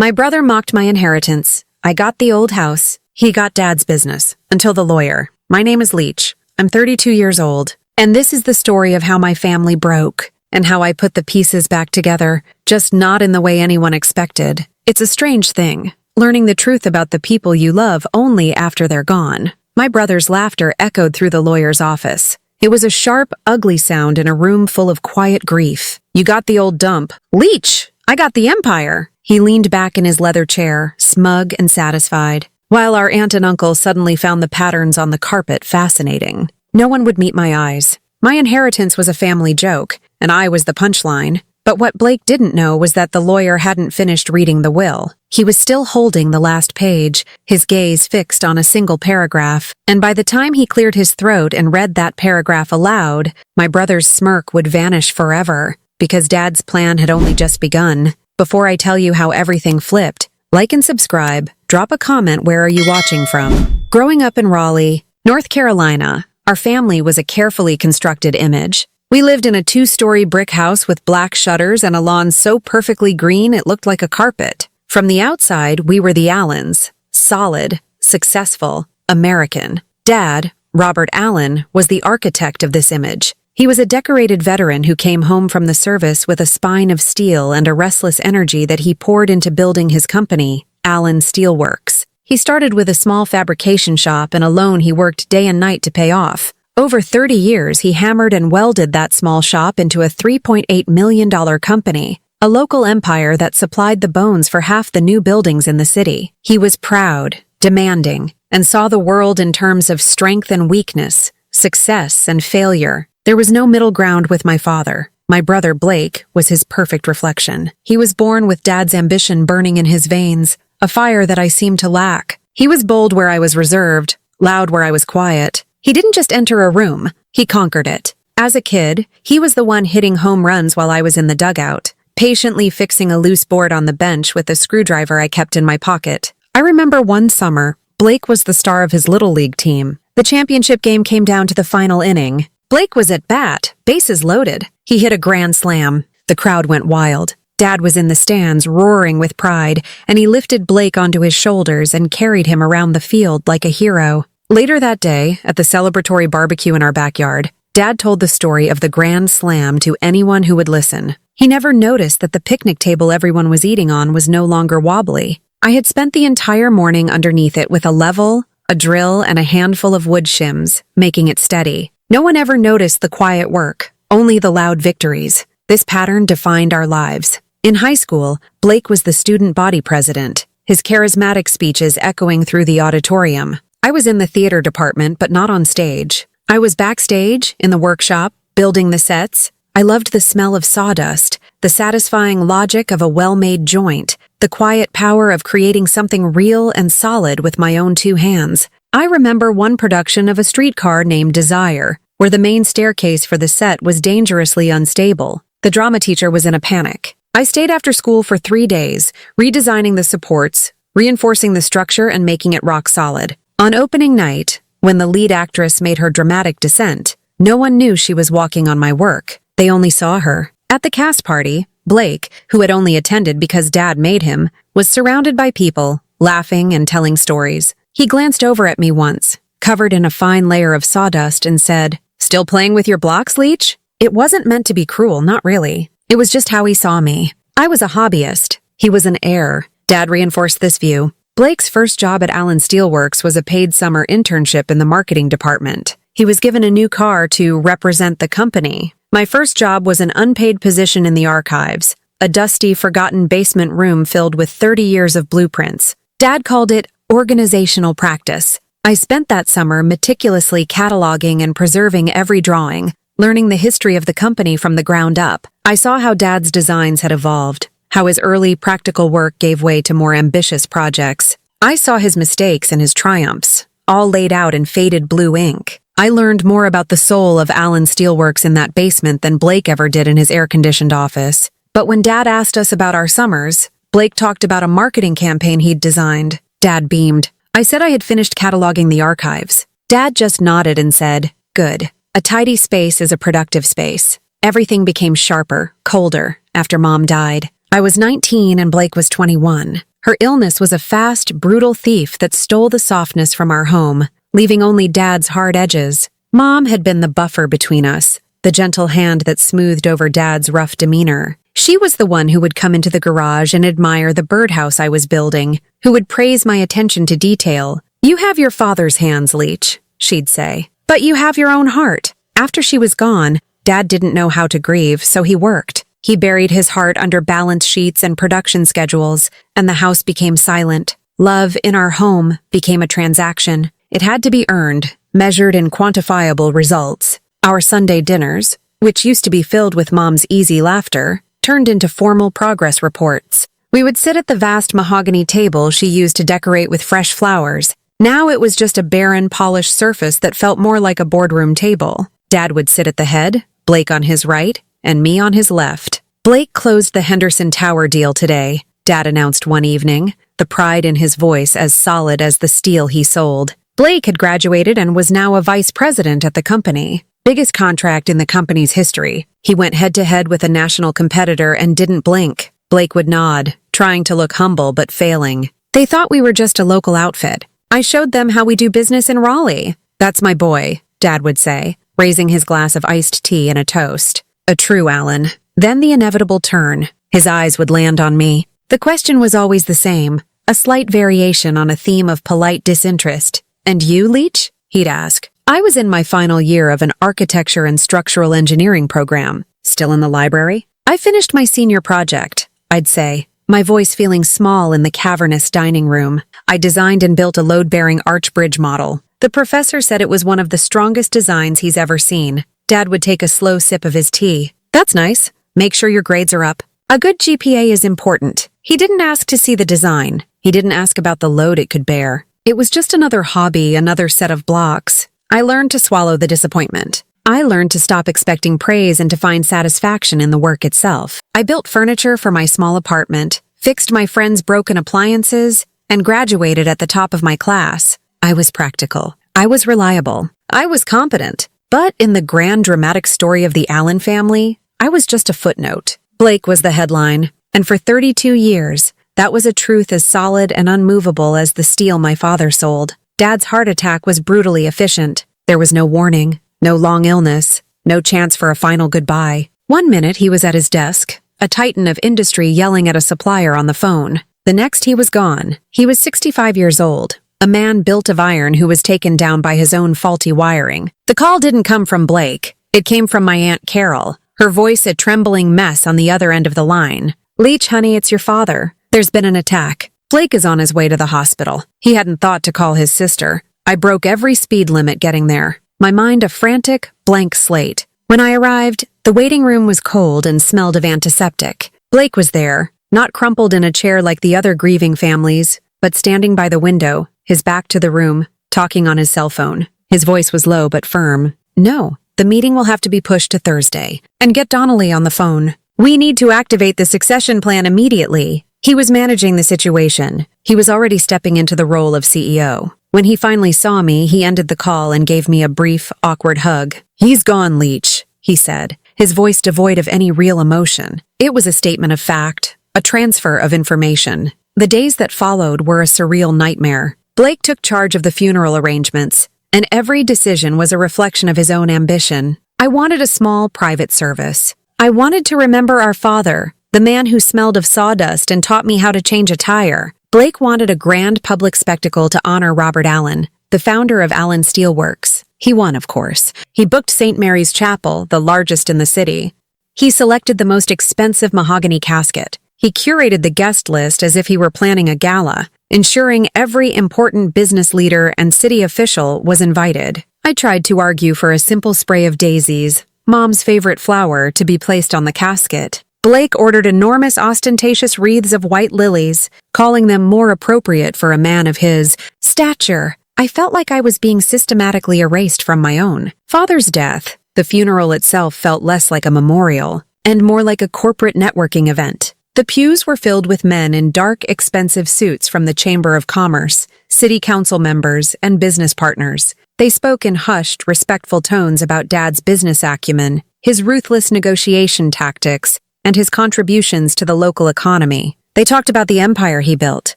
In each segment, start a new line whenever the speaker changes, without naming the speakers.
My brother mocked my inheritance. I got the old house. He got Dad's business. Until the lawyer. My name is Leach. I'm 32 years old. And this is the story of how my family broke, and how I put the pieces back together, just not in the way anyone expected. It's a strange thing, learning the truth about the people you love only after they're gone. My brother's laughter echoed through the lawyer's office. It was a sharp, ugly sound in a room full of quiet grief. You got the old dump. Leach! I got the empire! He leaned back in his leather chair, smug and satisfied, while our aunt and uncle suddenly found the patterns on the carpet fascinating. No one would meet my eyes. My inheritance was a family joke, and I was the punchline. But what Blake didn't know was that the lawyer hadn't finished reading the will. He was still holding the last page, his gaze fixed on a single paragraph, and by the time he cleared his throat and read that paragraph aloud, my brother's smirk would vanish forever, because Dad's plan had only just begun. Before I tell you how everything flipped, like and subscribe, drop a comment where are you watching from. Growing up in Raleigh, North Carolina, our family was a carefully constructed image. We lived in a 2-story brick house with black shutters and a lawn so perfectly green it looked like a carpet. From the outside, we were the Allens. Solid, successful, American. Dad, Robert Allen, was the architect of this image. He was a decorated veteran who came home from the service with a spine of steel and a restless energy that he poured into building his company, Allen Steelworks. He started with a small fabrication shop and a loan he worked day and night to pay off. Over 30 years, he hammered and welded that small shop into a $3.8 million company, a local empire that supplied the bones for half the new buildings in the city. He was proud, demanding, and saw the world in terms of strength and weakness, success and failure. There was no middle ground with my father. My brother Blake was his perfect reflection. He was born with Dad's ambition burning in his veins, a fire that I seemed to lack. He was bold where I was reserved, loud where I was quiet. He didn't just enter a room, he conquered it. As a kid, he was the one hitting home runs while I was in the dugout, patiently fixing a loose board on the bench with a screwdriver I kept in my pocket. I remember one summer, Blake was the star of his Little League team. The championship game came down to the final inning. Blake was at bat, bases loaded. He hit a grand slam. The crowd went wild. Dad was in the stands, roaring with pride, and he lifted Blake onto his shoulders and carried him around the field like a hero. Later that day, at the celebratory barbecue in our backyard, Dad told the story of the grand slam to anyone who would listen. He never noticed that the picnic table everyone was eating on was no longer wobbly. I had spent the entire morning underneath it with a level, a drill, and a handful of wood shims, making it steady. No one ever noticed the quiet work, only the loud victories. This pattern defined our lives. In high school, Blake was the student body president, his charismatic speeches echoing through the auditorium. I was in the theater department, but not on stage. I was backstage, in the workshop, building the sets. I loved the smell of sawdust, the satisfying logic of a well-made joint, the quiet power of creating something real and solid with my own 2 hands. I remember one production of a streetcar named Desire, where the main staircase for the set was dangerously unstable. The drama teacher was in a panic. I stayed after school for 3 days, redesigning the supports, reinforcing the structure, and making it rock solid. On opening night, when the lead actress made her dramatic descent, no one knew she was walking on my work. They only saw her. At the cast party, Blake, who had only attended because Dad made him, was surrounded by people, laughing and telling stories. He glanced over at me once, covered in a fine layer of sawdust, and said, "Still playing with your blocks, Leach?" It wasn't meant to be cruel, not really. It was just how he saw me. I was a hobbyist. He was an heir. Dad reinforced this view. Blake's first job at Allen Steelworks was a paid summer internship in the marketing department. He was given a new car to represent the company. My first job was an unpaid position in the archives, a dusty, forgotten basement room filled with 30 years of blueprints. Dad called it organizational practice. I spent that summer meticulously cataloging and preserving every drawing, learning the history of the company from the ground up. I saw how Dad's designs had evolved, how his early practical work gave way to more ambitious projects. I saw his mistakes and his triumphs, all laid out in faded blue ink. I learned more about the soul of Allen Steelworks in that basement than Blake ever did in his air-conditioned office. But when Dad asked us about our summers, Blake talked about a marketing campaign he'd designed. Dad beamed. I said I had finished cataloging the archives. Dad just nodded and said, "Good. A tidy space is a productive space." Everything became sharper, colder, after Mom died. I was 19 and Blake was 21. Her illness was a fast, brutal thief that stole the softness from our home, leaving only Dad's hard edges. Mom had been the buffer between us, the gentle hand that smoothed over Dad's rough demeanor. She was the one who would come into the garage and admire the birdhouse I was building, who would praise my attention to detail. "You have your father's hands, Leach," she'd say, "but you have your own heart." After she was gone, Dad didn't know how to grieve, so he worked. He buried his heart under balance sheets and production schedules, and the house became silent. Love in our home became a transaction. It had to be earned, measured in quantifiable results. Our Sunday dinners, which used to be filled with Mom's easy laughter, turned into formal progress reports. We would sit at the vast mahogany table she used to decorate with fresh flowers. Now it was just a barren, polished surface that felt more like a boardroom table. Dad would sit at the head, Blake on his right, and me on his left. "Blake closed the Henderson Tower deal today," Dad announced one evening, the pride in his voice as solid as the steel he sold. Blake had graduated and was now a vice president at the company. Biggest contract in the company's history. He went head-to-head with a national competitor and didn't blink. Blake would nod, trying to look humble but failing. "They thought we were just a local outfit. I showed them how we do business in Raleigh." "That's my boy," Dad would say, raising his glass of iced tea and a toast. "A true Allen." Then the inevitable turn. His eyes would land on me. The question was always the same, a slight variation on a theme of polite disinterest. "And you, Leach?" he'd ask. I was in my final year of an architecture and structural engineering program. "Still in the library?" "I finished my senior project," I'd say, my voice feeling small in the cavernous dining room. I designed and built a load-bearing arch bridge model. The professor said it was one of the strongest designs he's ever seen. Dad would take a slow sip of his tea. "That's nice. Make sure your grades are up. A good GPA is important." He didn't ask to see the design. He didn't ask about the load it could bear. It was just another hobby, another set of blocks. I learned to swallow the disappointment. I learned to stop expecting praise and to find satisfaction in the work itself. I built furniture for my small apartment, fixed my friends' broken appliances, and graduated at the top of my class. I was practical. I was reliable. I was competent. But in the grand dramatic story of the Allen family, I was just a footnote. Blake was the headline, and for 32 years, that was a truth as solid and unmovable as the steel my father sold. Dad's heart attack was brutally efficient. There was no warning, no long illness, no chance for a final goodbye. One minute he was at his desk, a titan of industry yelling at a supplier on the phone. The next he was gone. He was 65 years old, a man built of iron who was taken down by his own faulty wiring. The call didn't come from Blake. It came from my Aunt Carol, her voice a trembling mess on the other end of the line. "Leach, honey, it's your father. There's been an attack. Blake is on his way to the hospital." He hadn't thought to call his sister. I broke every speed limit getting there, my mind a frantic, blank slate. When I arrived, the waiting room was cold and smelled of antiseptic. Blake was there, not crumpled in a chair like the other grieving families, but standing by the window, his back to the room, talking on his cell phone. His voice was low but firm. "No, the meeting will have to be pushed to Thursday. And get Donnelly on the phone. We need to activate the succession plan immediately." He was managing the situation. He was already stepping into the role of CEO. When he finally saw me, he ended the call and gave me a brief, awkward hug. "He's gone, Leach," he said, his voice devoid of any real emotion. It was a statement of fact, a transfer of information. The days that followed were a surreal nightmare. Blake took charge of the funeral arrangements, and every decision was a reflection of his own ambition. I wanted a small, private service. I wanted to remember our father, the man who smelled of sawdust and taught me how to change a tire. Blake wanted a grand public spectacle to honor Robert Allen, the founder of Allen Steelworks. He won, of course. He booked St. Mary's Chapel, the largest in the city. He selected the most expensive mahogany casket. He curated the guest list as if he were planning a gala, ensuring every important business leader and city official was invited. I tried to argue for a simple spray of daisies, Mom's favorite flower, to be placed on the casket. Blake ordered enormous ostentatious wreaths of white lilies, calling them more appropriate for a man of his stature. I felt like I was being systematically erased from my own. Father's death, the funeral itself felt less like a memorial, and more like a corporate networking event. The pews were filled with men in dark, expensive suits from the Chamber of Commerce, city council members, and business partners. They spoke in hushed, respectful tones about Dad's business acumen, his ruthless negotiation tactics, and his contributions to the local economy. They talked about the empire he built.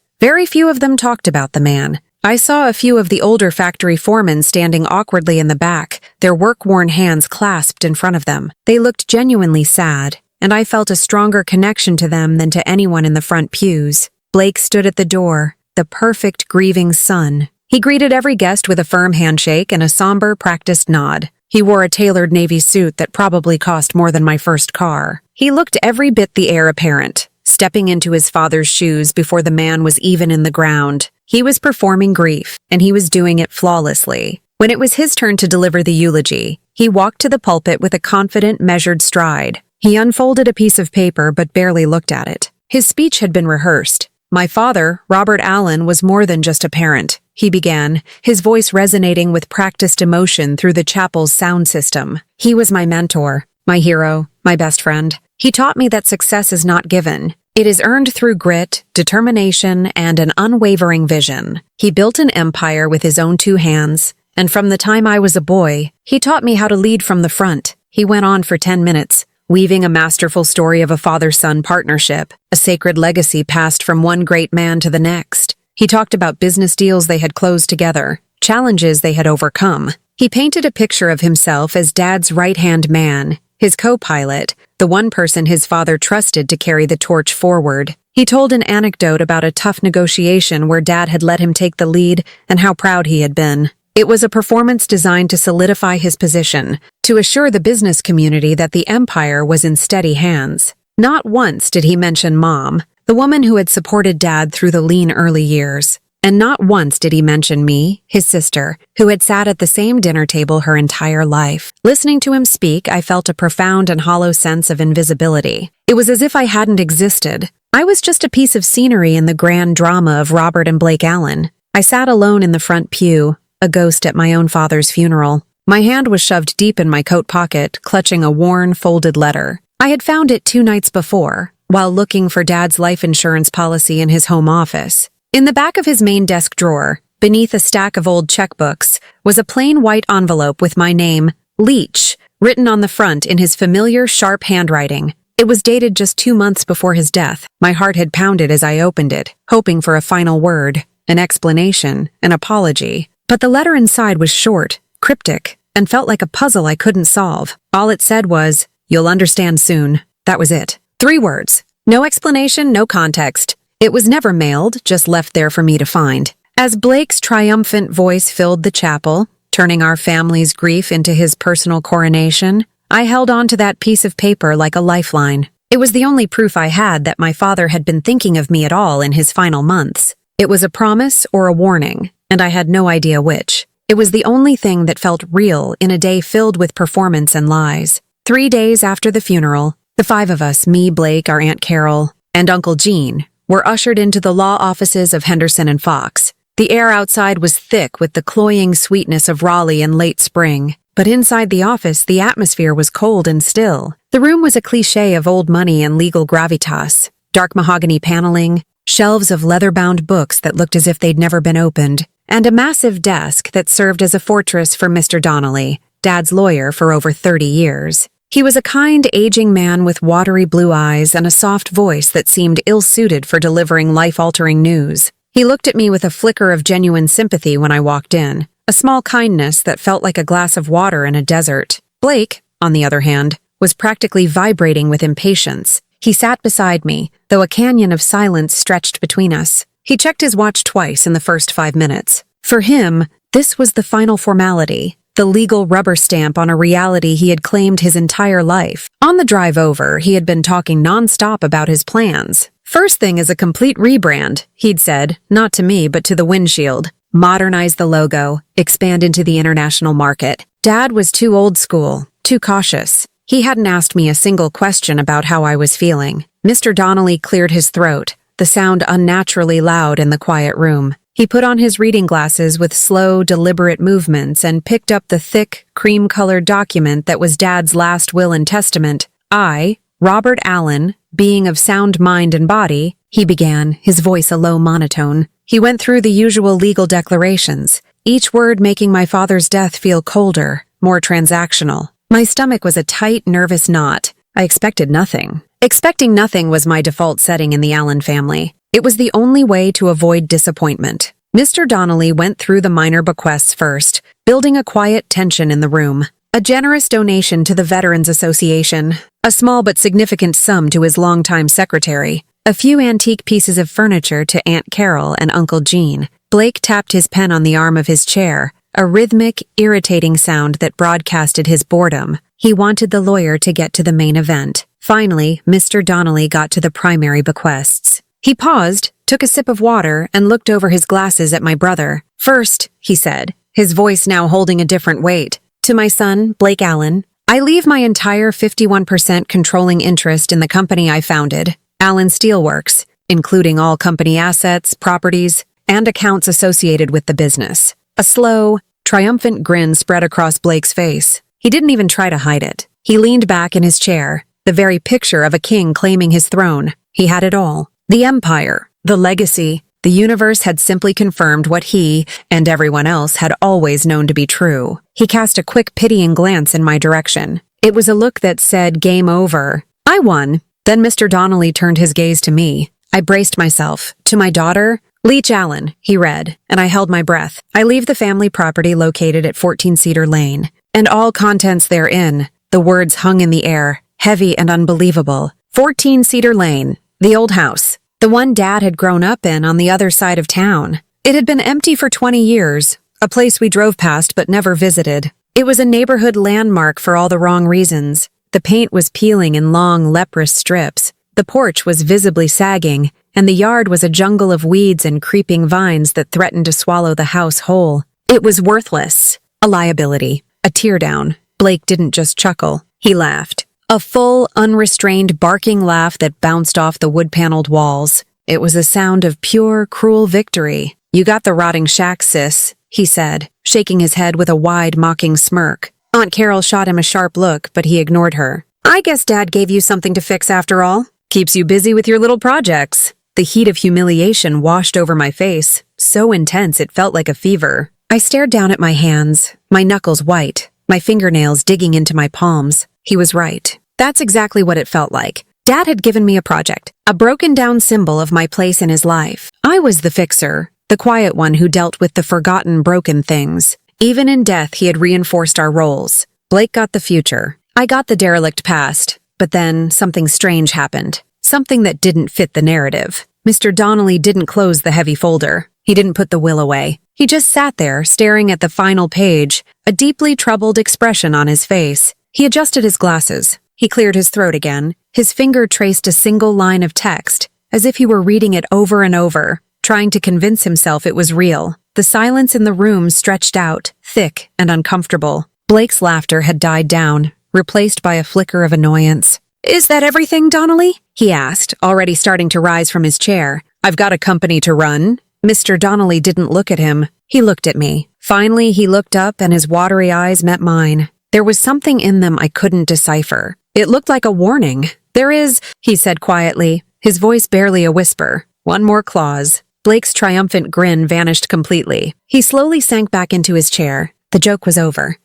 Very few of them talked about the man. I saw a few of the older factory foremen standing awkwardly in the back, their work-worn hands clasped in front of them. They looked genuinely sad, and I felt a stronger connection to them than to anyone in the front pews. Blake stood at the door, the perfect grieving son. He greeted every guest with a firm handshake and a somber, practiced nod. He wore a tailored navy suit that probably cost more than my first car. He looked every bit the heir apparent, stepping into his father's shoes before the man was even in the ground. He was performing grief, and he was doing it flawlessly. When it was his turn to deliver the eulogy, he walked to the pulpit with a confident, measured stride. He unfolded a piece of paper but barely looked at it. His speech had been rehearsed. My father, Robert Allen, was more than just a parent, he began, his voice resonating with practiced emotion through the chapel's sound system. He was my mentor, my hero, my best friend. He taught me that success is not given. It is earned through grit, determination, and an unwavering vision. He built an empire with his own two hands, and from the time I was a boy, he taught me how to lead from the front. He went on for 10 minutes, weaving a masterful story of a father-son partnership, a sacred legacy passed from one great man to the next. He talked about business deals they had closed together, challenges they had overcome. He painted a picture of himself as Dad's right-hand man, his co-pilot, the one person his father trusted to carry the torch forward. He told an anecdote about a tough negotiation where Dad had let him take the lead and how proud he had been. It was a performance designed to solidify his position, to assure the business community that the empire was in steady hands. Not once did he mention Mom, the woman who had supported Dad through the lean early years. And not once did he mention me, his sister, who had sat at the same dinner table her entire life. Listening to him speak, I felt a profound and hollow sense of invisibility. It was as if I hadn't existed. I was just a piece of scenery in the grand drama of Robert and Blake Allen. I sat alone in the front pew, a ghost at my own father's funeral. My hand was shoved deep in my coat pocket, clutching a worn, folded letter. I had found it 2 nights before, while looking for Dad's life insurance policy in his home office. In the back of his main desk drawer, beneath a stack of old checkbooks, was a plain white envelope with my name, Leach, written on the front in his familiar, sharp handwriting. It was dated just 2 months before his death. My heart had pounded as I opened it, hoping for a final word, an explanation, an apology. But the letter inside was short, cryptic, and felt like a puzzle I couldn't solve. All it said was, "You'll understand soon." That was it. 3 words. No explanation, no context. It was never mailed, just left there for me to find. As Blake's triumphant voice filled the chapel, turning our family's grief into his personal coronation, I held on to that piece of paper like a lifeline. It was the only proof I had that my father had been thinking of me at all in his final months. It was a promise or a warning, and I had no idea which. It was the only thing that felt real in a day filled with performance and lies. 3 days after the funeral, the 5 of us, me, Blake, our Aunt Carol, and Uncle Gene, were ushered into the law offices of Henderson and Fox. The air outside was thick with the cloying sweetness of Raleigh in late spring, but inside the office the atmosphere was cold and still. The room was a cliché of old money and legal gravitas, dark mahogany paneling, shelves of leather-bound books that looked as if they'd never been opened, and a massive desk that served as a fortress for Mr. Donnelly, Dad's lawyer for over 30 years. He was a kind, aging man with watery blue eyes and a soft voice that seemed ill-suited for delivering life-altering news. He looked at me with a flicker of genuine sympathy when I walked in, a small kindness that felt like a glass of water in a desert. Blake, on the other hand, was practically vibrating with impatience. He sat beside me, though a canyon of silence stretched between us. He checked his watch twice in the first 5 minutes. For him, this was the final formality, the legal rubber stamp on a reality he had claimed his entire life. On the drive over, he had been talking nonstop about his plans. First thing is a complete rebrand, he'd said, not to me but to the windshield. Modernize the logo, expand into the international market. Dad was too old school, too cautious. He hadn't asked me a single question about how I was feeling. Mr. Donnelly cleared his throat, the sound unnaturally loud in the quiet room. He put on his reading glasses with slow, deliberate movements and picked up the thick, cream-colored document that was Dad's last will and testament. I, Robert Allen, being of sound mind and body, he began, his voice a low monotone. He went through the usual legal declarations, each word making my father's death feel colder, more transactional. My stomach was a tight, nervous knot. I expected nothing. Expecting nothing was my default setting in the Allen family. It was the only way to avoid disappointment. Mr. Donnelly went through the minor bequests first, building a quiet tension in the room. A generous donation to the Veterans Association, a small but significant sum to his longtime secretary, a few antique pieces of furniture to Aunt Carol and Uncle Gene. Blake tapped his pen on the arm of his chair, a rhythmic, irritating sound that broadcasted his boredom. He wanted the lawyer to get to the main event. Finally, Mr. Donnelly got to the primary bequests. He paused, took a sip of water, and looked over his glasses at my brother. "First," he said, his voice now holding a different weight, "to my son, Blake Allen, I leave my entire 51% controlling interest in the company I founded, Allen Steelworks, including all company assets, properties, and accounts associated with the business." A slow, triumphant grin spread across Blake's face. He didn't even try to hide it. He leaned back in his chair, the very picture of a king claiming his throne. He had it all. The empire, the legacy, the universe had simply confirmed what he and everyone else had always known to be true. He cast a quick pitying glance in my direction. It was a look that said, "Game over. I won." Then Mr. Donnelly turned his gaze to me. I braced myself. "To my daughter, Leach Allen," he read, and I held my breath. "I leave the family property located at 14 Cedar Lane, and all contents therein." The words hung in the air, heavy and unbelievable. 14 Cedar Lane, the old house, the one Dad had grown up in on the other side of town. It had been empty for 20 years, a place we drove past but never visited. It was a neighborhood landmark for all the wrong reasons. The paint was peeling in long, leprous strips. The porch was visibly sagging, and the yard was a jungle of weeds and creeping vines that threatened to swallow the house whole. It was worthless, a liability, a teardown. Blake didn't just chuckle. He laughed. A full, unrestrained, barking laugh that bounced off the wood-paneled walls. It was a sound of pure, cruel victory. "You got the rotting shack, sis," he said, shaking his head with a wide, mocking smirk. Aunt Carol shot him a sharp look, but he ignored her. "I guess Dad gave you something to fix after all. Keeps you busy with your little projects." The heat of humiliation washed over my face, so intense it felt like a fever. I stared down at my hands, my knuckles white, my fingernails digging into my palms. He was right. That's exactly what it felt like. Dad had given me a project, a broken-down symbol of my place in his life. I was the fixer, the quiet one who dealt with the forgotten, broken things. Even in death, he had reinforced our roles. Blake got the future. I got the derelict past. But then something strange happened. Something that didn't fit the narrative. Mr. Donnelly didn't close the heavy folder. He didn't put the will away. He just sat there, staring at the final page, a deeply troubled expression on his face. He adjusted his glasses. He cleared his throat again. His finger traced a single line of text, as if he were reading it over and over, trying to convince himself it was real. The silence in the room stretched out, thick and uncomfortable. Blake's laughter had died down, replaced by a flicker of annoyance. "Is that everything, Donnelly?" he asked, already starting to rise from his chair. "I've got a company to run." Mr. Donnelly didn't look at him. He looked at me. Finally, he looked up and his watery eyes met mine. There was something in them I couldn't decipher. It looked like a warning. "There is," he said quietly, his voice barely a whisper. "One more clause." Blake's triumphant grin vanished completely. He slowly sank back into his chair. The joke was over.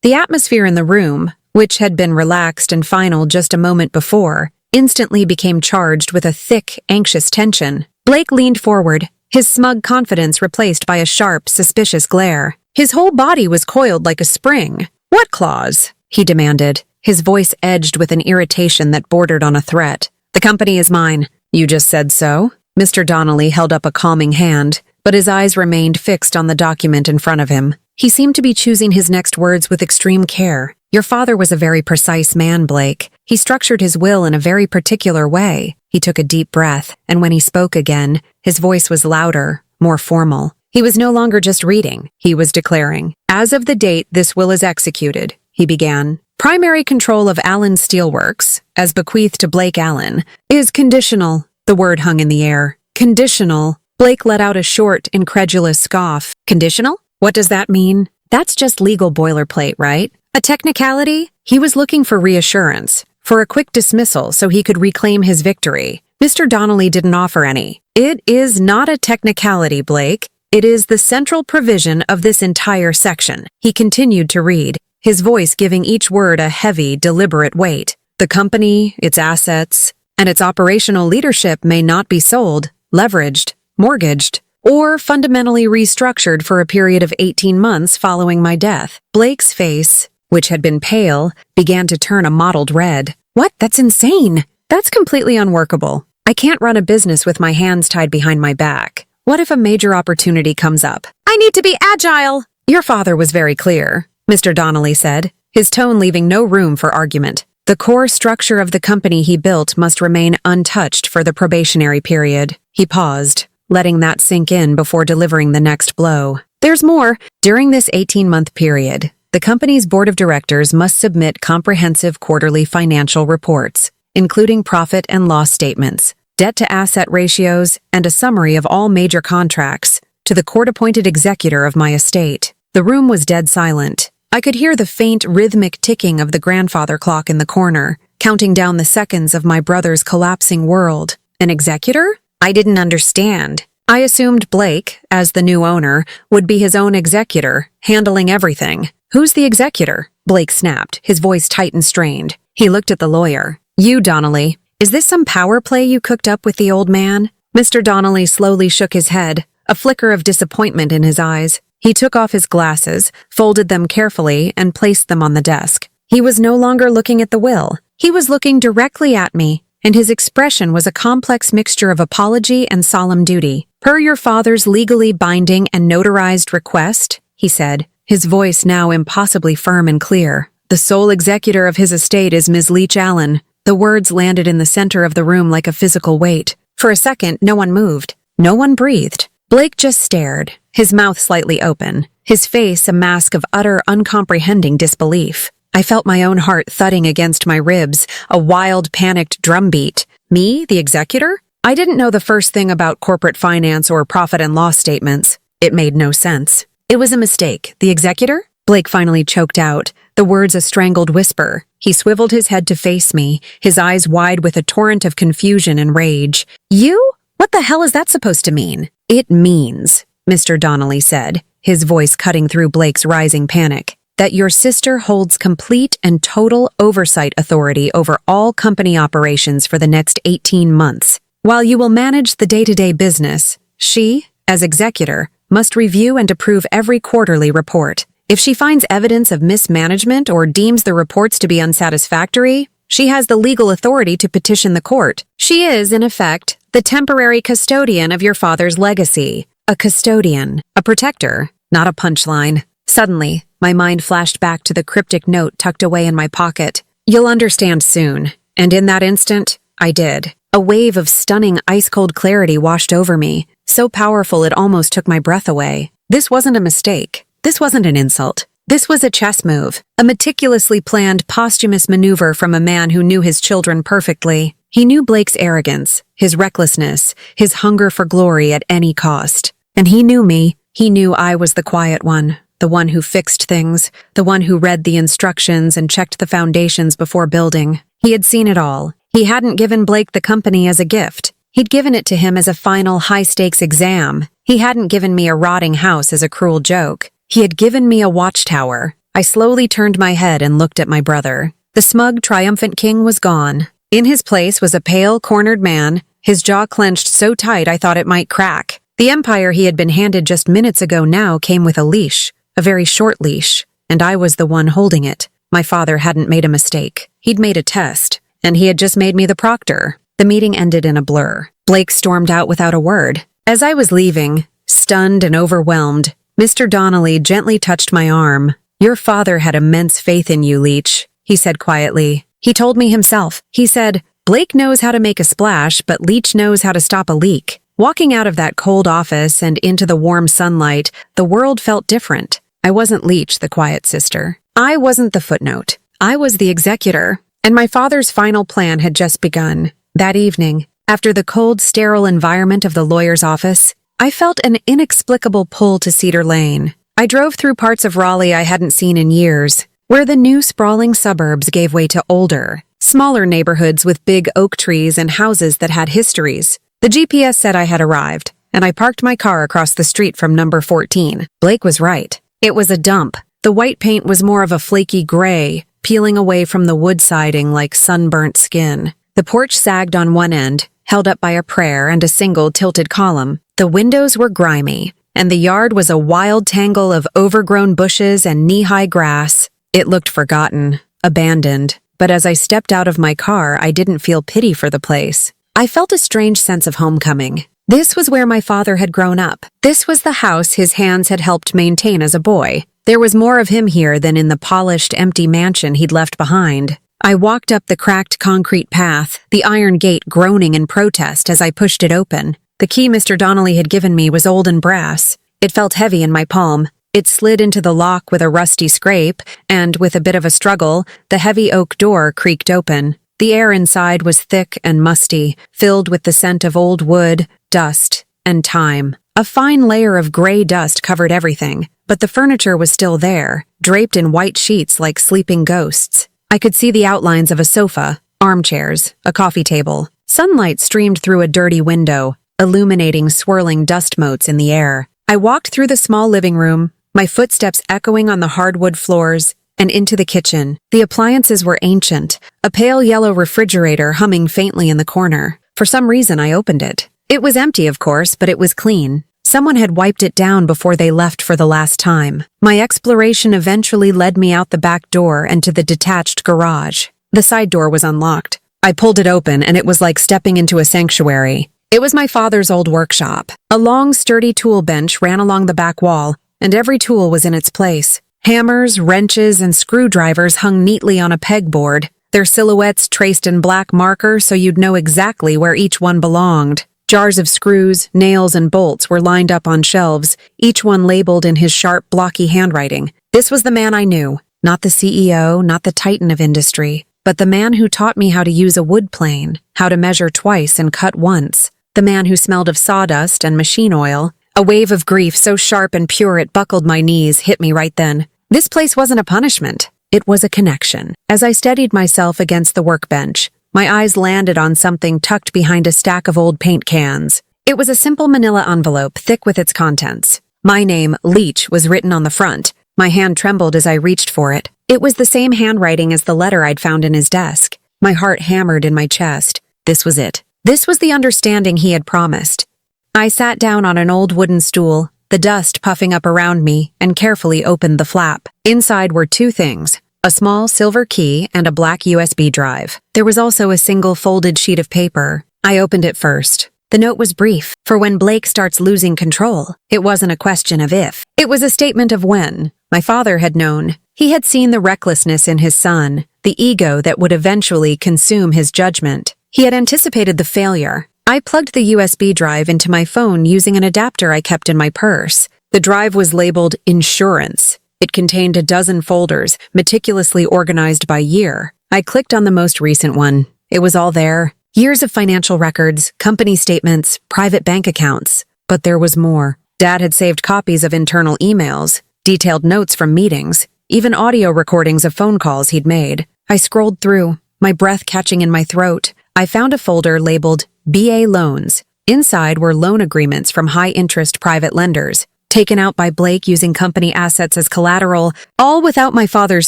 The atmosphere in the room, which had been relaxed and final just a moment before, instantly became charged with a thick, anxious tension. Blake leaned forward, his smug confidence replaced by a sharp, suspicious glare. His whole body was coiled like a spring. "What clause?" he demanded, his voice edged with an irritation that bordered on a threat. "The company is mine." "You just said so?" Mr. Donnelly held up a calming hand, but his eyes remained fixed on the document in front of him. He seemed to be choosing his next words with extreme care. "Your father was a very precise man, Blake. He structured his will in a very particular way." He took a deep breath, and when he spoke again, his voice was louder, more formal. He was no longer just reading. He was declaring, "As of the date this will is executed," he began, "primary control of Allen Steelworks, as bequeathed to Blake Allen, is conditional." The word hung in the air. "Conditional." Blake let out a short, incredulous scoff. "Conditional? What does that mean?" "That's just legal boilerplate, right? A technicality?" He was looking for reassurance, for a quick dismissal so he could reclaim his victory. Mr. Donnelly didn't offer any. "It is not a technicality, Blake. It is the central provision of this entire section." He continued to read, his voice giving each word a heavy, deliberate weight. The company, its assets, and its operational leadership may not be sold, leveraged, mortgaged, or fundamentally restructured for a period of 18 months following my death. Blake's face, which had been pale, began to turn a mottled red. What? That's insane. That's completely unworkable. I can't run a business with my hands tied behind my back. What if a major opportunity comes up? I need to be agile. Your father was very clear, Mr. Donnelly said, his tone leaving no room for argument. The core structure of the company he built must remain untouched for the probationary period. He paused, letting that sink in before delivering the next blow. There's more. During this 18-month period, the company's board of directors must submit comprehensive quarterly financial reports, including profit and loss statements, debt-to-asset ratios, and a summary of all major contracts, to the court-appointed executor of my estate. The room was dead silent. I could hear the faint, rhythmic ticking of the grandfather clock in the corner, counting down the seconds of my brother's collapsing world. An executor? I didn't understand. I assumed Blake, as the new owner, would be his own executor, handling everything. Who's the executor? Blake snapped, his voice tight and strained. He looked at the lawyer. You, Donnelly. Is this some power play you cooked up with the old man? Mr. Donnelly slowly shook his head, a flicker of disappointment in his eyes. He took off his glasses, folded them carefully, and placed them on the desk. He was no longer looking at the will. He was looking directly at me, and his expression was a complex mixture of apology and solemn duty. Per your father's legally binding and notarized request, he said, his voice now impossibly firm and clear. The sole executor of his estate is Ms. Leach Allen. The words landed in the center of the room like a physical weight. For a second, no one moved. No one breathed. Blake just stared, his mouth slightly open, his face a mask of utter, uncomprehending disbelief. I felt my own heart thudding against my ribs, a wild, panicked drumbeat. Me, the executor? I didn't know the first thing about corporate finance or profit and loss statements. It made no sense. It was a mistake. The executor? Blake finally choked out, the words a strangled whisper. He swiveled his head to face me, his eyes wide with a torrent of confusion and rage. You? What the hell is that supposed to mean? It means, Mr. Donnelly said, his voice cutting through Blake's rising panic, that your sister holds complete and total oversight authority over all company operations for the next 18 months. While you will manage the day-to-day business, she, as executor, must review and approve every quarterly report. If she finds evidence of mismanagement or deems the reports to be unsatisfactory, she has the legal authority to petition the court. She is, in effect, the temporary custodian of your father's legacy. A custodian, a protector, not a punchline. Suddenly, my mind flashed back to the cryptic note tucked away in my pocket. You'll understand soon. And in that instant, I did. A wave of stunning ice-cold clarity washed over me, so powerful it almost took my breath away. This wasn't a mistake. This wasn't an insult. This was a chess move, a meticulously planned posthumous maneuver from a man who knew his children perfectly. He knew Blake's arrogance, his recklessness, his hunger for glory at any cost. And he knew me. He knew I was the quiet one, the one who fixed things, the one who read the instructions and checked the foundations before building. He had seen it all. He hadn't given Blake the company as a gift. He'd given it to him as a final high-stakes exam. He hadn't given me a rotting house as a cruel joke. He had given me a watchtower. I slowly turned my head and looked at my brother. The smug, triumphant king was gone. In his place was a pale, cornered man, his jaw clenched so tight I thought it might crack. The empire he had been handed just minutes ago now came with a leash, a very short leash, and I was the one holding it. My father hadn't made a mistake. He'd made a test, and he had just made me the proctor. The meeting ended in a blur. Blake stormed out without a word. As I was leaving, stunned and overwhelmed, Mr. Donnelly gently touched my arm. Your father had immense faith in you, Leach, he said quietly. He told me himself. He said, Blake knows how to make a splash, but Leach knows how to stop a leak. Walking out of that cold office and into the warm sunlight, the world felt different. I wasn't Leach, the quiet sister. I wasn't the footnote. I was the executor, and my father's final plan had just begun. That evening, after the cold, sterile environment of the lawyer's office, I felt an inexplicable pull to Cedar Lane. I drove through parts of Raleigh I hadn't seen in years, where the new sprawling suburbs gave way to older, smaller neighborhoods with big oak trees and houses that had histories. The GPS said I had arrived, and I parked my car across the street from number 14. Blake was right. It was a dump. The white paint was more of a flaky gray, peeling away from the wood siding like sunburnt skin. The porch sagged on one end, held up by a prayer and a single tilted column. The windows were grimy, and the yard was a wild tangle of overgrown bushes and knee-high grass. It looked forgotten, abandoned, but as I stepped out of my car, I didn't feel pity for the place. I felt a strange sense of homecoming. This was where my father had grown up. This was the house his hands had helped maintain as a boy. There was more of him here than in the polished, empty mansion he'd left behind. I walked up the cracked concrete path, the iron gate groaning in protest as I pushed it open. The key Mr. Donnelly had given me was old and brass. It felt heavy in my palm. It slid into the lock with a rusty scrape, and with a bit of a struggle, the heavy oak door creaked open. The air inside was thick and musty, filled with the scent of old wood, dust, and time. A fine layer of gray dust covered everything, but the furniture was still there, draped in white sheets like sleeping ghosts. I could see the outlines of a sofa, armchairs, a coffee table. Sunlight streamed through a dirty window, illuminating swirling dust motes in the air. I walked through the small living room, my footsteps echoing on the hardwood floors, and into the kitchen. The appliances were ancient, a pale yellow refrigerator humming faintly in the corner. For some reason, I opened it. It was empty, of course, but it was clean. Someone had wiped it down before they left for the last time. My exploration eventually led me out the back door and to the detached garage. The side door was unlocked. I pulled it open, and it was like stepping into a sanctuary. It was my father's old workshop. A long, sturdy tool bench ran along the back wall, and every tool was in its place. Hammers, wrenches, and screwdrivers hung neatly on a pegboard, their silhouettes traced in black marker so you'd know exactly where each one belonged. Jars of screws, nails, and bolts were lined up on shelves, each one labeled in his sharp, blocky handwriting. This was the man I knew, not the CEO, not the titan of industry, but the man who taught me how to use a wood plane, how to measure twice and cut once. The man who smelled of sawdust and machine oil. A wave of grief so sharp and pure it buckled my knees hit me right then. This place wasn't a punishment. It was a connection. As I steadied myself against the workbench, my eyes landed on something tucked behind a stack of old paint cans. It was a simple manila envelope, thick with its contents. My name, Leach, was written on the front. My hand trembled as I reached for it. It was the same handwriting as the letter I'd found in his desk. My heart hammered in my chest. This was it. This was the understanding he had promised. I sat down on an old wooden stool, the dust puffing up around me, and carefully opened the flap. Inside were two things, a small silver key and a black USB drive. There was also a single folded sheet of paper. I opened it first. The note was brief, for when Blake starts losing control, it wasn't a question of if. It was a statement of when. My father had known. He had seen the recklessness in his son, the ego that would eventually consume his judgment. He had anticipated the failure. I plugged the USB drive into my phone using an adapter I kept in my purse. The drive was labeled Insurance. It contained a dozen folders, meticulously organized by year. I clicked on the most recent one. It was all there. Years of financial records, company statements, private bank accounts. But there was more. Dad had saved copies of internal emails, detailed notes from meetings, even audio recordings of phone calls he'd made. I scrolled through, my breath catching in my throat. I found a folder labeled BA Loans. Inside were loan agreements from high-interest private lenders, taken out by Blake using company assets as collateral, all without my father's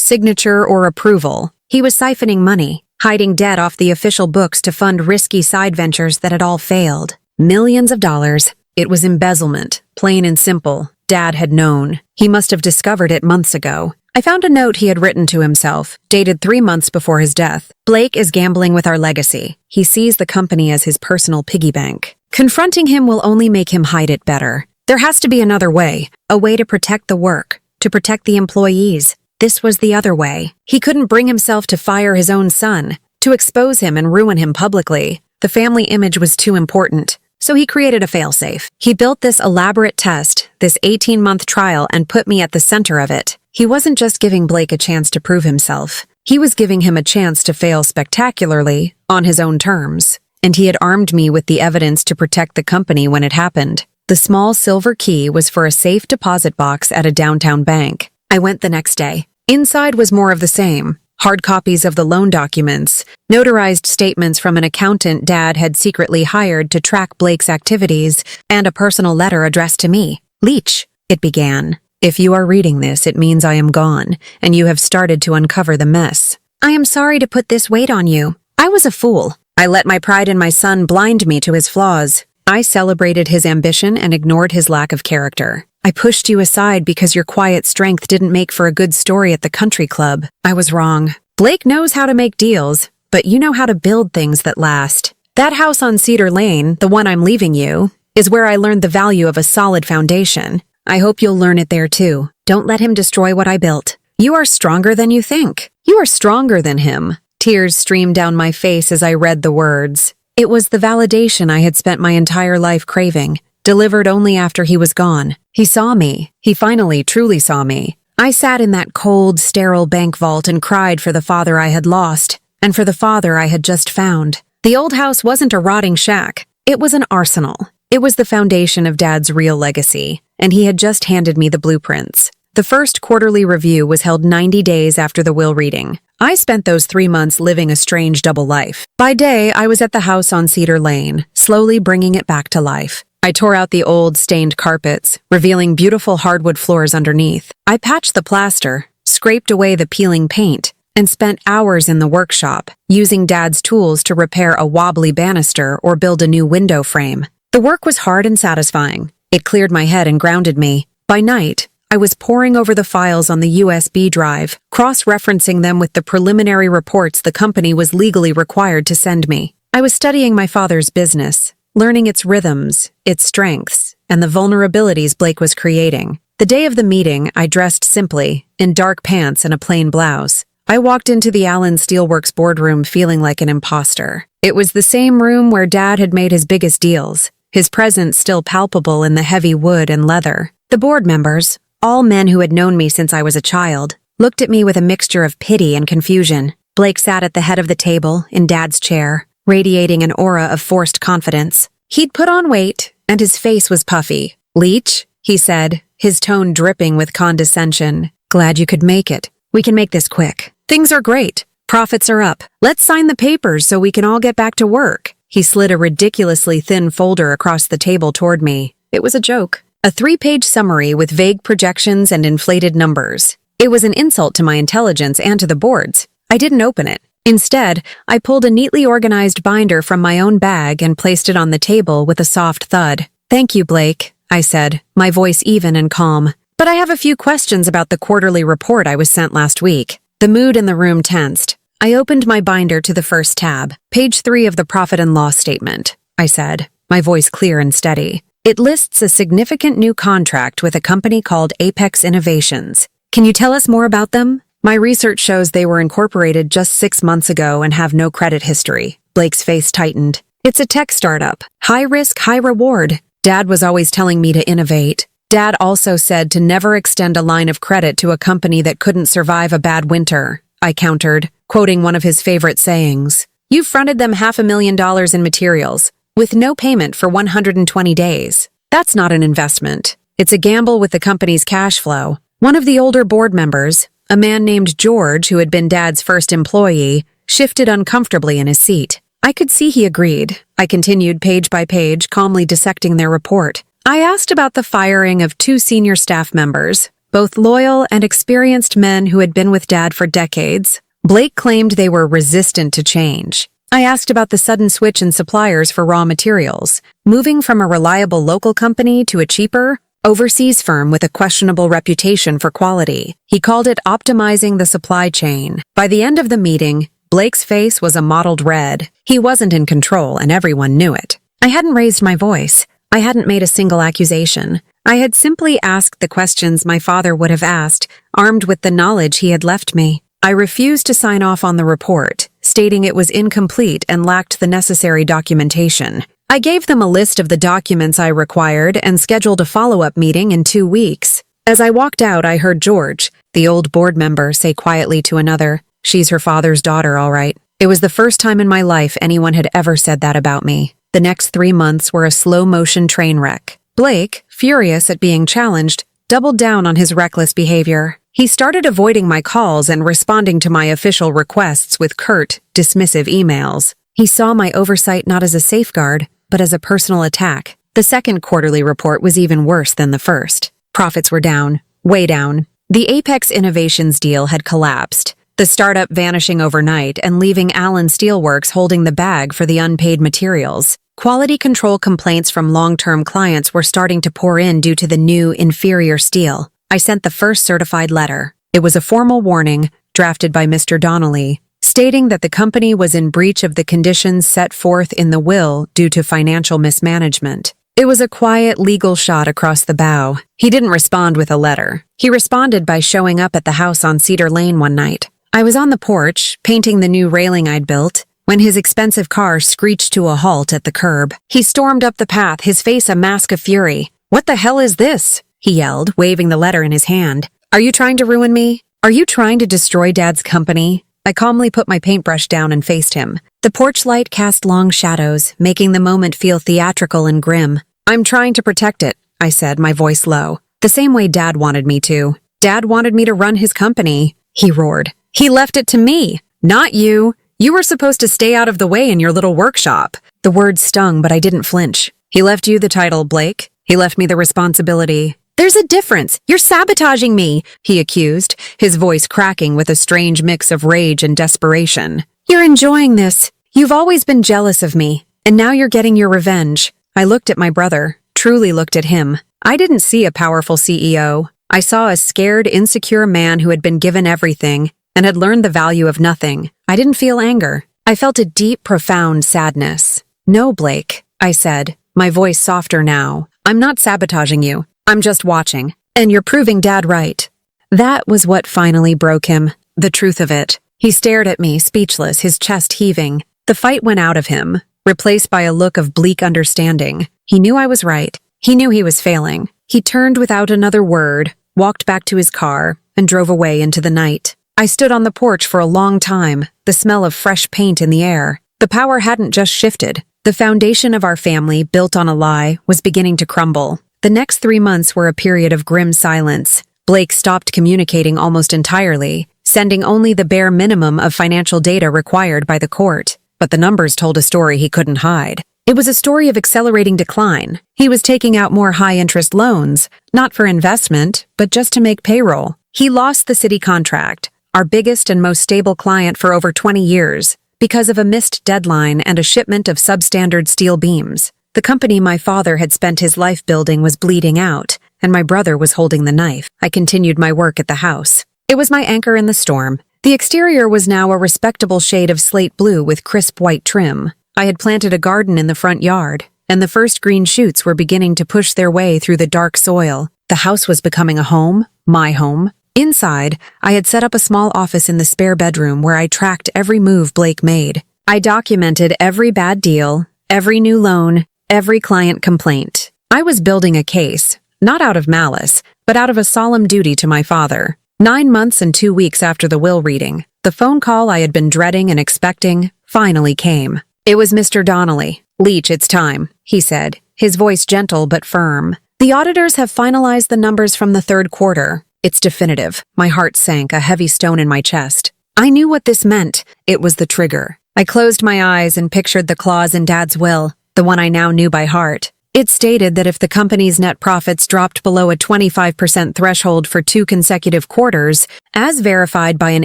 signature or approval. He was siphoning money, hiding debt off the official books to fund risky side ventures that had all failed. Millions of dollars. It was embezzlement, plain and simple. Dad had known. He must have discovered it months ago. I found a note he had written to himself, dated 3 months before his death. Blake is gambling with our legacy. He sees the company as his personal piggy bank. Confronting him will only make him hide it better. There has to be another way, a way to protect the work, to protect the employees. This was the other way. He couldn't bring himself to fire his own son, to expose him and ruin him publicly. The family image was too important. So he created a failsafe. He built this elaborate test, this 18-month trial, and put me at the center of it. He wasn't just giving Blake a chance to prove himself. He was giving him a chance to fail spectacularly, on his own terms. And he had armed me with the evidence to protect the company when it happened. The small silver key was for a safe deposit box at a downtown bank. I went the next day. Inside was more of the same. Hard copies of the loan documents, notarized statements from an accountant Dad had secretly hired to track Blake's activities, and a personal letter addressed to me. Leach, it began. If you are reading this, it means I am gone, and you have started to uncover the mess. I am sorry to put this weight on you. I was a fool. I let my pride in my son blind me to his flaws. I celebrated his ambition and ignored his lack of character. I pushed you aside because your quiet strength didn't make for a good story at the country club. I was wrong. Blake knows how to make deals, but you know how to build things that last. That house on Cedar Lane, the one I'm leaving you, is where I learned the value of a solid foundation. I hope you'll learn it there too. Don't let him destroy what I built. You are stronger than you think. You are stronger than him. Tears streamed down my face as I read the words. It was the validation I had spent my entire life craving, delivered only after he was gone. He saw me. He finally truly saw me. I sat in that cold, sterile bank vault and cried for the father I had lost, and for the father I had just found. The old house wasn't a rotting shack. It was an arsenal. It was the foundation of Dad's real legacy, and he had just handed me the blueprints. The first quarterly review was held 90 days after the will reading. I spent those 3 months living a strange double life. By day, I was at the house on Cedar Lane, slowly bringing it back to life. I tore out the old, stained carpets, revealing beautiful hardwood floors underneath. I patched the plaster, scraped away the peeling paint, and spent hours in the workshop, using Dad's tools to repair a wobbly banister or build a new window frame. The work was hard and satisfying. It cleared my head and grounded me. By night, I was poring over the files on the USB drive, cross-referencing them with the preliminary reports the company was legally required to send me. I was studying my father's business, learning its rhythms, its strengths, and the vulnerabilities Blake was creating. The day of the meeting, I dressed simply, in dark pants and a plain blouse. I walked into the Allen Steelworks boardroom feeling like an imposter. It was the same room where Dad had made his biggest deals, his presence still palpable in the heavy wood and leather. The board members, all men who had known me since I was a child, looked at me with a mixture of pity and confusion. Blake sat at the head of the table, in Dad's chair, radiating an aura of forced confidence. He'd put on weight, and his face was puffy. "Leach," he said, his tone dripping with condescension. "Glad you could make it. We can make this quick. Things are great. Profits are up. Let's sign the papers so we can all get back to work." He slid a ridiculously thin folder across the table toward me. It was a joke. A 3-page summary with vague projections and inflated numbers. It was an insult to my intelligence and to the board's. I didn't open it. Instead, I pulled a neatly organized binder from my own bag and placed it on the table with a soft thud. "Thank you, Blake," I said, my voice even and calm. "But I have a few questions about the quarterly report I was sent last week." The mood in the room tensed. I opened my binder to the first tab. "Page 3 of the profit and loss statement," I said, my voice clear and steady. "It lists a significant new contract with a company called Apex Innovations. Can you tell us more about them?" "My research shows they were incorporated just 6 months ago and have no credit history." Blake's face tightened. "It's a tech startup. High risk, high reward. Dad was always telling me to innovate. Dad also said to never extend a line of credit to a company that couldn't survive a bad winter," I countered, quoting one of his favorite sayings. "You fronted them $500,000 in materials, with no payment for 120 days. That's not an investment. It's a gamble with the company's cash flow." One of the older board members, a man named George who had been Dad's first employee, shifted uncomfortably in his seat. I could see he agreed. I continued page by page, calmly dissecting their report. I asked about the firing of 2 senior staff members, both loyal and experienced men who had been with Dad for decades. Blake claimed they were resistant to change. I asked about the sudden switch in suppliers for raw materials, moving from a reliable local company to a cheaper, overseas firm with a questionable reputation for quality. He called it optimizing the supply chain. By the end of the meeting, Blake's face was a mottled red. He wasn't in control, and everyone knew it. I hadn't raised my voice. I hadn't made a single accusation. I had simply asked the questions my father would have asked, armed with the knowledge he had left me. I refused to sign off on the report, stating it was incomplete and lacked the necessary documentation. I gave them a list of the documents I required and scheduled a follow-up meeting in 2 weeks. As I walked out, I heard George, the old board member, say quietly to another, "She's her father's daughter, all right." It was the first time in my life anyone had ever said that about me. The next 3 months were a slow-motion train wreck. Blake, furious at being challenged, doubled down on his reckless behavior. He started avoiding my calls and responding to my official requests with curt, dismissive emails. He saw my oversight not as a safeguard, but as a personal attack. The second quarterly report was even worse than the first. Profits were down, way down. The Apex Innovations deal had collapsed, the startup vanishing overnight and leaving Allen Steelworks holding the bag for the unpaid materials. Quality control complaints from long-term clients were starting to pour in due to the new, inferior steel. I sent the first certified letter. It was a formal warning, drafted by Mr. Donnelly, stating that the company was in breach of the conditions set forth in the will due to financial mismanagement. It was a quiet, legal shot across the bow. He didn't respond with a letter. He responded by showing up at the house on Cedar Lane one night. I was on the porch, painting the new railing I'd built, when his expensive car screeched to a halt at the curb. He stormed up the path, his face a mask of fury. "What the hell is this?" he yelled, waving the letter in his hand. "Are you trying to ruin me? Are you trying to destroy Dad's company?" I calmly put my paintbrush down and faced him. The porch light cast long shadows, making the moment feel theatrical and grim. "I'm trying to protect it," I said, my voice low. "The same way Dad wanted me to. Dad wanted me to run his company," he roared. "He left it to me, not you. You were supposed to stay out of the way in your little workshop." The words stung, but I didn't flinch. "He left you the title, Blake. He left me the responsibility." "There's a difference. You're sabotaging me," he accused, his voice cracking with a strange mix of rage and desperation. "You're enjoying this. You've always been jealous of me, and now you're getting your revenge." I looked at my brother, truly looked at him. I didn't see a powerful CEO. I saw a scared, insecure man who had been given everything and had learned the value of nothing. I didn't feel anger. I felt a deep, profound sadness. "No, Blake," I said, my voice softer now. "I'm not sabotaging you. I'm just watching. And you're proving Dad right." That was what finally broke him, the truth of it. He stared at me, speechless, his chest heaving. The fight went out of him, replaced by a look of bleak understanding. He knew I was right. He knew he was failing. He turned without another word, walked back to his car, and drove away into the night. I stood on the porch for a long time, the smell of fresh paint in the air. The power hadn't just shifted. The foundation of our family, built on a lie, was beginning to crumble. The next 3 months were a period of grim silence. Blake stopped communicating almost entirely, sending only the bare minimum of financial data required by the court. But the numbers told a story he couldn't hide. It was a story of accelerating decline. He was taking out more high-interest loans, not for investment, but just to make payroll. He lost the city contract, our biggest and most stable client for over 20 years, because of a missed deadline and a shipment of substandard steel beams. The company my father had spent his life building was bleeding out, and my brother was holding the knife. I continued my work at the house. It was my anchor in the storm. The exterior was now a respectable shade of slate blue with crisp white trim. I had planted a garden in the front yard, and the first green shoots were beginning to push their way through the dark soil. The house was becoming a home, my home. Inside, I had set up a small office in the spare bedroom where I tracked every move Blake made. I documented every bad deal, every new loan, every client complaint. I was building a case, not out of malice, but out of a solemn duty to my father. 9 months and 2 weeks after the will reading, the phone call I had been dreading and expecting finally came. It was Mr. Donnelly. "Leach, it's time," he said, his voice gentle but firm. "The auditors have finalized the numbers from the 3rd quarter. It's definitive." My heart sank, a heavy stone in my chest. I knew what this meant. It was the trigger. I closed my eyes and pictured the clause in Dad's will, the one I now knew by heart. It stated that if the company's net profits dropped below a 25% threshold for 2 consecutive quarters, as verified by an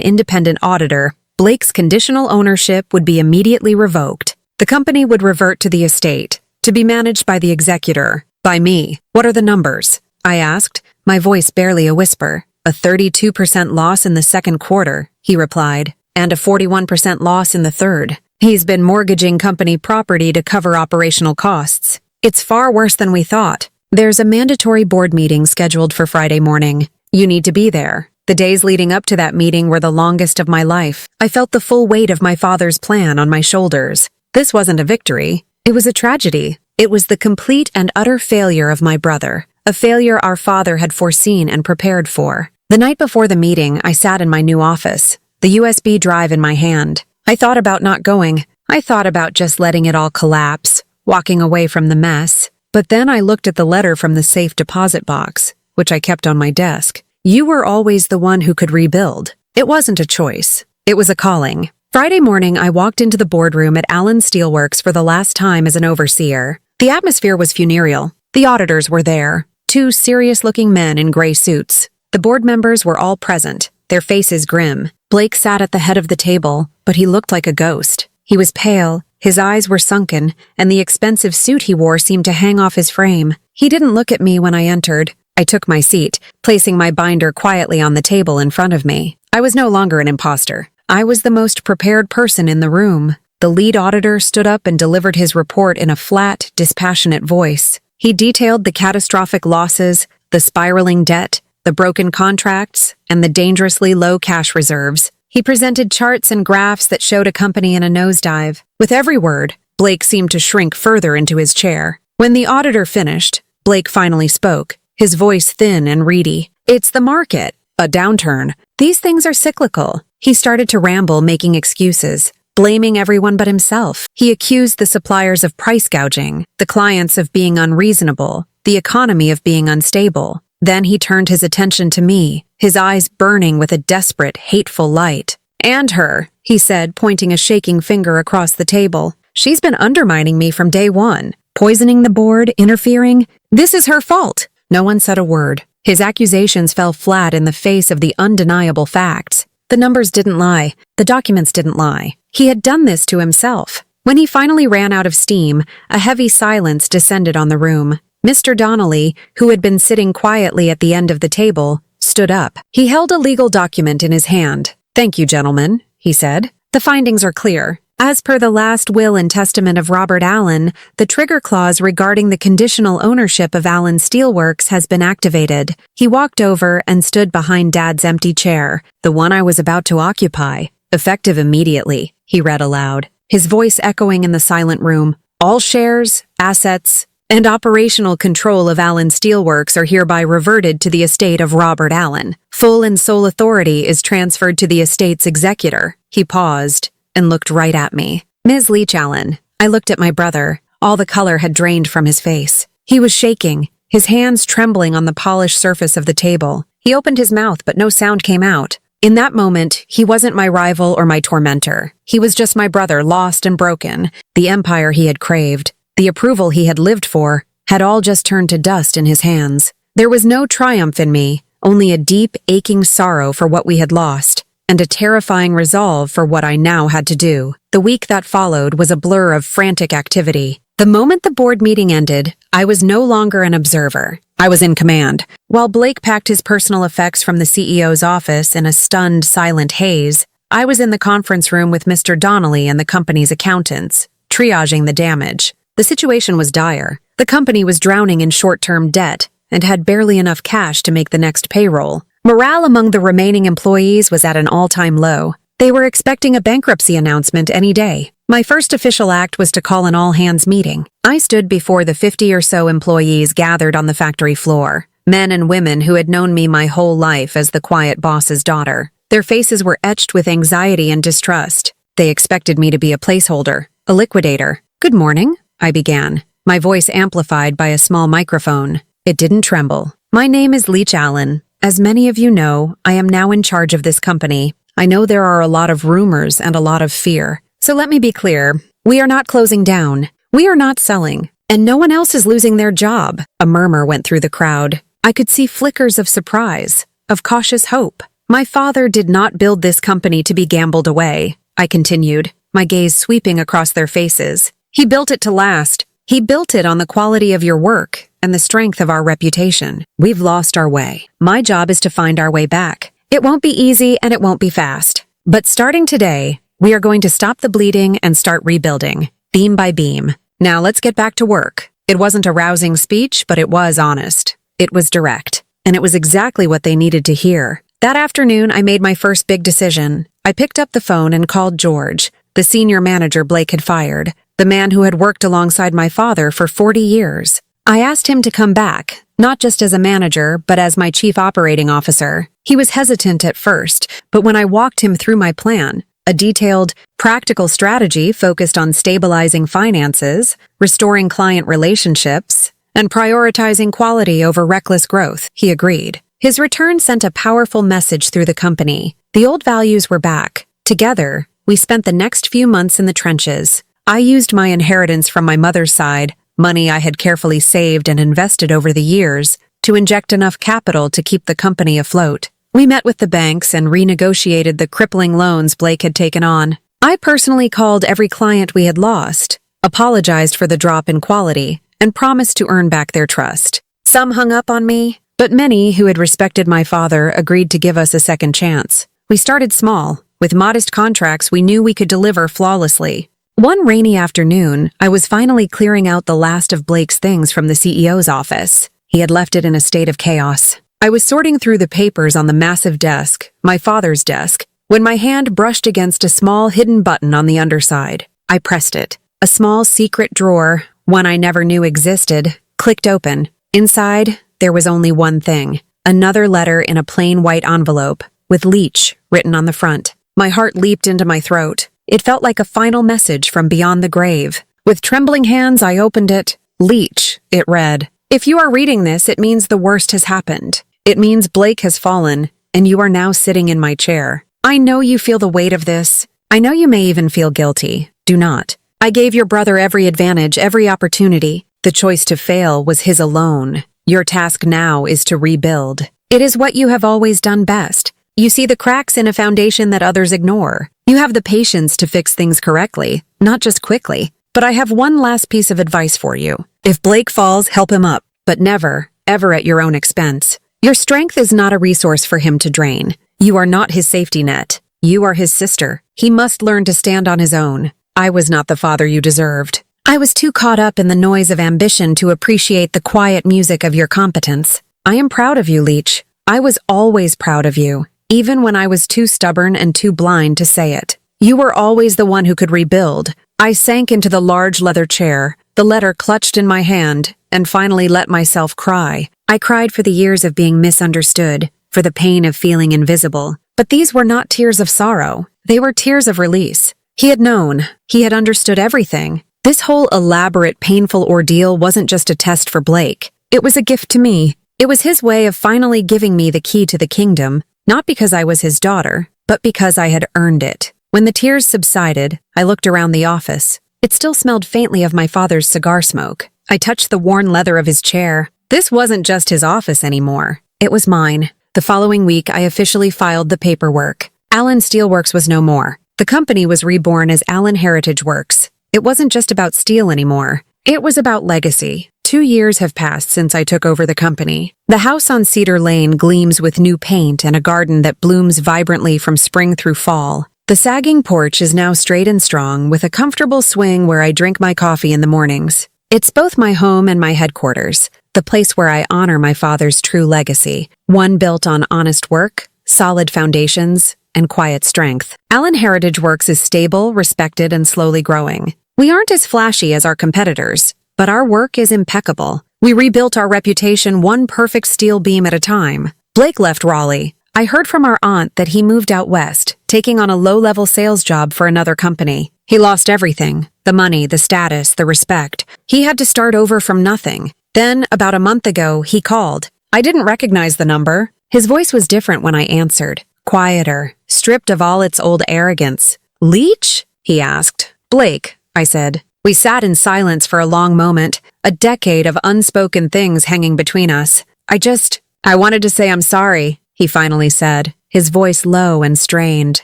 independent auditor, Blake's conditional ownership would be immediately revoked. The company would revert to the estate, to be managed by the executor, by me. "What are the numbers?" I asked, my voice barely a whisper. "A 32% loss in the 2nd quarter," he replied, "and a 41% loss in the 3rd. He's been mortgaging company property to cover operational costs. It's far worse than we thought. There's a mandatory board meeting scheduled for Friday morning. You need to be there." The days leading up to that meeting were the longest of my life. I felt the full weight of my father's plan on my shoulders. This wasn't a victory. It was a tragedy. It was the complete and utter failure of my brother, a failure our father had foreseen and prepared for. The night before the meeting, I sat in my new office, the USB drive in my hand. I thought about not going. I thought about just letting it all collapse, walking away from the mess. But then I looked at the letter from the safe deposit box, which I kept on my desk. You were always the one who could rebuild. It wasn't a choice. It was a calling. Friday morning, I walked into the boardroom at Allen Steelworks for the last time as an overseer. The atmosphere was funereal. The auditors were there, 2 serious-looking men in gray suits. The board members were all present, their faces grim. Blake sat at the head of the table, but he looked like a ghost. He was pale, his eyes were sunken, and the expensive suit he wore seemed to hang off his frame. He didn't look at me when I entered. I took my seat, placing my binder quietly on the table in front of me. I was no longer an imposter. I was the most prepared person in the room. The lead auditor stood up and delivered his report in a flat, dispassionate voice. He detailed the catastrophic losses, the spiraling debt, the broken contracts, and the dangerously low cash reserves. He presented charts and graphs that showed a company in a nosedive. With every word, Blake seemed to shrink further into his chair. When the auditor finished, Blake finally spoke, his voice thin and reedy. "It's the market, a downturn. These things are cyclical." He started to ramble, making excuses, blaming everyone but himself. He accused the suppliers of price gouging, the clients of being unreasonable, the economy of being unstable. Then he turned his attention to me, his eyes burning with a desperate, hateful light. "And her," he said, pointing a shaking finger across the table. "She's been undermining me from day one, poisoning the board, interfering. This is her fault." No one said a word. His accusations fell flat in the face of the undeniable facts. The numbers didn't lie. The documents didn't lie. He had done this to himself. When he finally ran out of steam, a heavy silence descended on the room. Mr. Donnelly, who had been sitting quietly at the end of the table, stood up. He held a legal document in his hand. "Thank you, gentlemen," he said. "The findings are clear. As per the last will and testament of Robert Allen, the trigger clause regarding the conditional ownership of Allen Steelworks has been activated." He walked over and stood behind Dad's empty chair, the one I was about to occupy. "Effective immediately," he read aloud, his voice echoing in the silent room. "All shares, assets, and operational control of Allen Steelworks are hereby reverted to the estate of Robert Allen. Full and sole authority is transferred to the estate's executor." He paused and looked right at me. "Ms. Leach Allen." I looked at my brother. All the color had drained from his face. He was shaking, his hands trembling on the polished surface of the table. He opened his mouth, but no sound came out. In that moment, he wasn't my rival or my tormentor. He was just my brother, lost and broken. The empire he had craved, the approval he had lived for, had all just turned to dust in his hands. There was no triumph in me, only a deep, aching sorrow for what we had lost, and a terrifying resolve for what I now had to do. The week that followed was a blur of frantic activity. The moment the board meeting ended, I was no longer an observer. I was in command. While Blake packed his personal effects from the CEO's office in a stunned, silent haze, I was in the conference room with Mr. Donnelly and the company's accountants, triaging the damage. The situation was dire. The company was drowning in short-term debt and had barely enough cash to make the next payroll. Morale among the remaining employees was at an all-time low. They were expecting a bankruptcy announcement any day. My first official act was to call an all-hands meeting. I stood before the 50 or so employees gathered on the factory floor, men and women who had known me my whole life as the quiet boss's daughter. Their faces were etched with anxiety and distrust. They expected me to be a placeholder, a liquidator. "Good morning," I began, my voice amplified by a small microphone. It didn't tremble. "My name is Leach Allen. As many of you know, I am now in charge of this company. I know there are a lot of rumors and a lot of fear. So let me be clear. We are not closing down. We are not selling. And no one else is losing their job." A murmur went through the crowd. I could see flickers of surprise, of cautious hope. "My father did not build this company to be gambled away," I continued, my gaze sweeping across their faces. "He built it to last. He built it on the quality of your work and the strength of our reputation. We've lost our way. My job is to find our way back. It won't be easy and it won't be fast. But starting today, we are going to stop the bleeding and start rebuilding, beam by beam. Now let's get back to work." It wasn't a rousing speech, but it was honest. It was direct. And it was exactly what they needed to hear. That afternoon, I made my first big decision. I picked up the phone and called George, the senior manager Blake had fired, the man who had worked alongside my father for 40 years. I asked him to come back, not just as a manager, but as my chief operating officer. He was hesitant at first, but when I walked him through my plan, a detailed, practical strategy focused on stabilizing finances, restoring client relationships, and prioritizing quality over reckless growth, he agreed. His return sent a powerful message through the company. The old values were back. Together, we spent the next few months in the trenches. I used my inheritance from my mother's side, money I had carefully saved and invested over the years, to inject enough capital to keep the company afloat. We met with the banks and renegotiated the crippling loans Blake had taken on. I personally called every client we had lost, apologized for the drop in quality, and promised to earn back their trust. Some hung up on me, but many who had respected my father agreed to give us a second chance. We started small. With modest contracts we knew we could deliver flawlessly. One rainy afternoon, I was finally clearing out the last of Blake's things from the CEO's office. He had left it in a state of chaos. I was sorting through the papers on the massive desk, my father's desk, when my hand brushed against a small hidden button on the underside. I pressed it. A small secret drawer, one I never knew existed, clicked open. Inside, there was only one thing. Another letter in a plain white envelope, with Leach written on the front. My heart leaped into my throat. It felt like a final message from beyond the grave. With trembling hands, I opened it. Leach, it read. If you are reading this, it means the worst has happened. It means Blake has fallen, and you are now sitting in my chair. I know you feel the weight of this. I know you may even feel guilty. Do not. I gave your brother every advantage, every opportunity. The choice to fail was his alone. Your task now is to rebuild. It is what you have always done best. You see the cracks in a foundation that others ignore. You have the patience to fix things correctly, not just quickly. But I have one last piece of advice for you. If Blake falls, help him up, but never, ever at your own expense. Your strength is not a resource for him to drain. You are not his safety net. You are his sister. He must learn to stand on his own. I was not the father you deserved. I was too caught up in the noise of ambition to appreciate the quiet music of your competence. I am proud of you, Leach. I was always proud of you, even when I was too stubborn and too blind to say it. You were always the one who could rebuild. I sank into the large leather chair, the letter clutched in my hand, and finally let myself cry. I cried for the years of being misunderstood, for the pain of feeling invisible. But these were not tears of sorrow. They were tears of release. He had known. He had understood everything. This whole elaborate, painful ordeal wasn't just a test for Blake. It was a gift to me. It was his way of finally giving me the key to the kingdom, not because I was his daughter, but because I had earned it. When the tears subsided, I looked around the office. It still smelled faintly of my father's cigar smoke. I touched the worn leather of his chair. This wasn't just his office anymore. It was mine. The following week, I officially filed the paperwork. Allen Steelworks was no more. The company was reborn as Allen Heritage Works. It wasn't just about steel anymore. It was about legacy. 2 years have passed since I took over the company. The house on Cedar Lane gleams with new paint and a garden that blooms vibrantly from spring through fall. The sagging porch is now straight and strong, with a comfortable swing where I drink my coffee in the mornings. It's both my home and my headquarters, the place where I honor my father's true legacy, one built on honest work, solid foundations, and quiet strength. Allen Heritage Works is stable, respected, and slowly growing. We aren't as flashy as our competitors, but our work is impeccable. We rebuilt our reputation one perfect steel beam at a time. Blake left Raleigh. I heard from our aunt that he moved out west, taking on a low-level sales job for another company. He lost everything: the money, the status, the respect. He had to start over from nothing. Then, about a month ago, he called. I didn't recognize the number. His voice was different when I answered. Quieter, stripped of all its old arrogance. "Leach?" he asked. "Blake," I said. We sat in silence for a long moment, a decade of unspoken things hanging between us. I wanted to say I'm sorry, he finally said, his voice low and strained.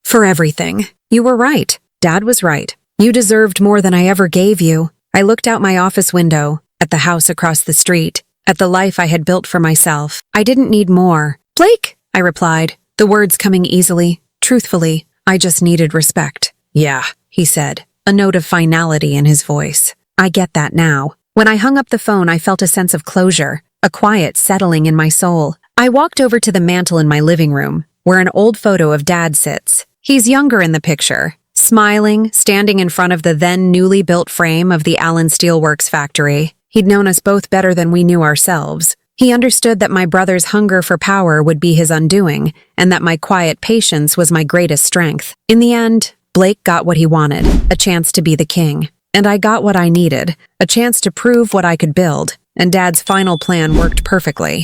"For everything. You were right. Dad was right. You deserved more than I ever gave you." I looked out my office window, at the house across the street, at the life I had built for myself. I didn't need more. "Blake," I replied, the words coming easily, truthfully. I just needed respect. "Yeah," he said, a note of finality in his voice. "I get that now." When I hung up the phone, I felt a sense of closure, a quiet settling in my soul. I walked over to the mantel in my living room, where an old photo of Dad sits. He's younger in the picture, smiling, standing in front of the then newly built frame of the Allen Steelworks factory. He'd known us both better than we knew ourselves. He understood that my brother's hunger for power would be his undoing, and that my quiet patience was my greatest strength. In the end, Blake got what he wanted, a chance to be the king. And I got what I needed, a chance to prove what I could build, and Dad's final plan worked perfectly.